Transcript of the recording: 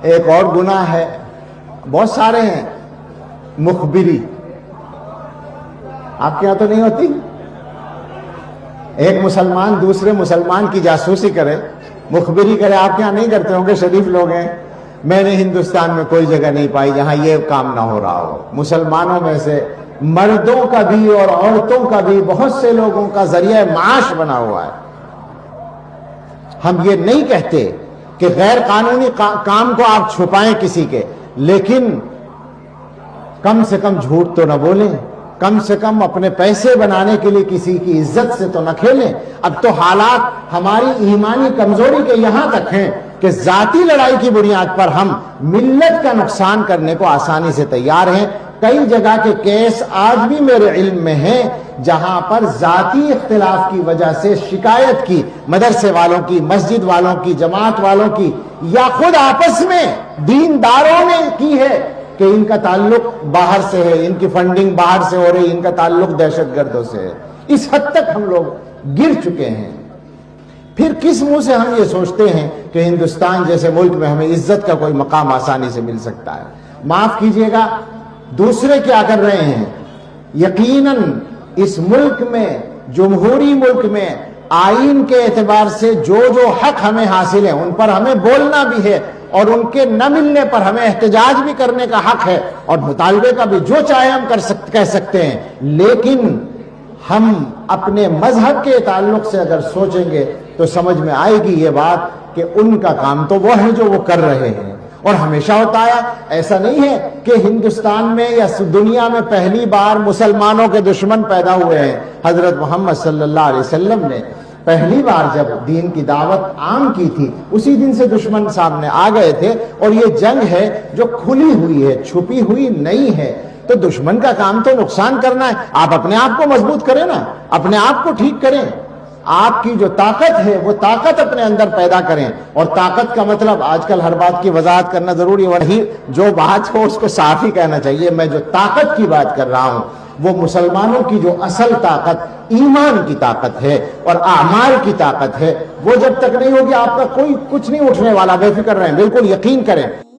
ایک اور گناہ ہے، بہت سارے ہیں، مخبری۔ آپ کے یہاں تو نہیں ہوتی؟ ایک مسلمان دوسرے مسلمان کی جاسوسی کرے، مخبری کرے۔ آپ کے یہاں نہیں کرتے ہوں گے، شریف لوگ ہیں۔ میں نے ہندوستان میں کوئی جگہ نہیں پائی جہاں یہ کام نہ ہو رہا ہو۔ مسلمانوں میں سے مردوں کا بھی اور عورتوں کا بھی بہت سے لوگوں کا ذریعہ معاش بنا ہوا ہے۔ ہم یہ نہیں کہتے کہ غیر قانونی کام کو آپ چھپائیں کسی کے، لیکن کم سے کم جھوٹ تو نہ بولیں، کم سے کم اپنے پیسے بنانے کے لیے کسی کی عزت سے تو نہ کھیلیں۔ اب تو حالات ہماری ایمانی کمزوری کے یہاں تک ہیں کہ ذاتی لڑائی کی بنیاد پر ہم ملت کا نقصان کرنے کو آسانی سے تیار ہیں۔ کئی جگہ کے کیس آج بھی میرے علم میں ہیں جہاں پر ذاتی اختلاف کی وجہ سے شکایت کی، مدرسے والوں کی، مسجد والوں کی، جماعت والوں کی، یا خود آپس میں دینداروں نے کی ہے کہ ان کا تعلق باہر سے ہے، ان کی فنڈنگ باہر سے ہو رہی، ان کا تعلق دہشت گردوں سے ہے۔ اس حد تک ہم لوگ گر چکے ہیں۔ پھر کس منہ سے ہم یہ سوچتے ہیں کہ ہندوستان جیسے ملک میں ہمیں عزت کا کوئی مقام آسانی سے مل سکتا ہے؟ معاف کیجئے گا، دوسرے کیا کر رہے ہیں؟ یقیناً اس ملک میں، جمہوری ملک میں، آئین کے اعتبار سے جو جو حق ہمیں حاصل ہے ان پر ہمیں بولنا بھی ہے، اور ان کے نہ ملنے پر ہمیں احتجاج بھی کرنے کا حق ہے، اور مطالبے کا بھی جو چاہے ہم کہہ سکتے ہیں۔ لیکن ہم اپنے مذہب کے تعلق سے اگر سوچیں گے تو سمجھ میں آئے گی یہ بات کہ ان کا کام تو وہ ہے جو وہ کر رہے ہیں، اور ہمیشہ ہوتا ہے۔ ایسا نہیں ہے کہ ہندوستان میں یا دنیا میں پہلی بار مسلمانوں کے دشمن پیدا ہوئے ہیں۔ حضرت محمد صلی اللہ علیہ وسلم نے پہلی بار جب دین کی دعوت عام کی تھی اسی دن سے دشمن سامنے آ گئے تھے، اور یہ جنگ ہے جو کھلی ہوئی ہے، چھپی ہوئی نہیں ہے۔ تو دشمن کا کام تو نقصان کرنا ہے۔ آپ اپنے آپ کو مضبوط کریں نا، اپنے آپ کو ٹھیک کریں، آپ کی جو طاقت ہے وہ طاقت اپنے اندر پیدا کریں۔ اور طاقت کا مطلب آج کل ہر بات کی وضاحت کرنا ضروری ہے، وہی جو بات ہو اس کو صاف ہی کہنا چاہیے۔ میں جو طاقت کی بات کر رہا ہوں وہ مسلمانوں کی جو اصل طاقت ایمان کی طاقت ہے اور اعمال کی طاقت ہے، وہ جب تک نہیں ہوگی آپ کا کوئی کچھ نہیں اٹھنے والا۔ بے فکر رہیں، بالکل یقین کریں۔